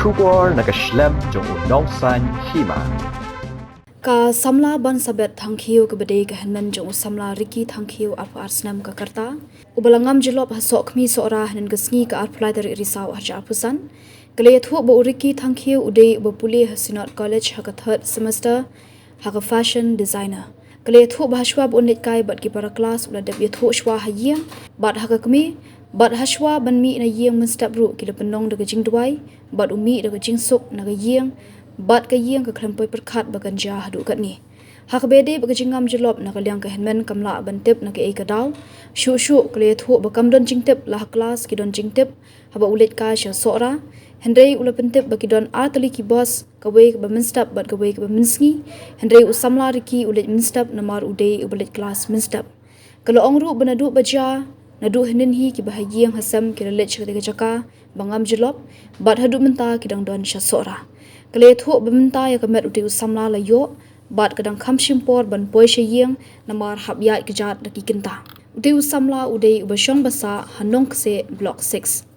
Shubor nakaslem jong unong san Hima. Ka Samla ban sabet thangkhiu ke bedai ke Hynmen jong Samla riki thangkhiu apa arsnam ka karta ubalangam Jyllop hasok Kmie seorah nan gesngi ka arpulai dari risau haja pusan kele thu bo riki thangkhiu udai bopuli hasinot college ha ka third semester ha ka fashion designer kele thu bahashwa bo nit kai bat ki para class ula deb thu Shwa ha Ïing bat ha ka Kmie bat hashwa ban mi na Ïing menstab ru ki Pynlong de Jingdwai bat umi de jingsuk na Ïing bat ka Ïing ka klempoi perkhat bagan ja hadu kat ni hak bede baga Ngam Jyllop na kalyang ka Hynmen kamla bantip na ka ei ka daw shu kle thu bakam don jingtip lah kelas ki don jingtip haba ulit ka sha sora hendrei ula pentip bagi don artali ki boss ka wei ka menstab bat ka wei ka mensngi hendrei usamla riki ulit menstab namar udei ulit kelas menstab kalau ongru banadu baja nadu hinin hi ki bah Ïing hasam ki lech ka jaka bangam Jyllop bat hadu menta ki dang don sha sora kale thu bementa ya kamet uti usamla la yo bat kadang kham shimpor ban poi she Ïing namar habya ki jat ki kinta uti usamla udei ubashong basa hanong se block 6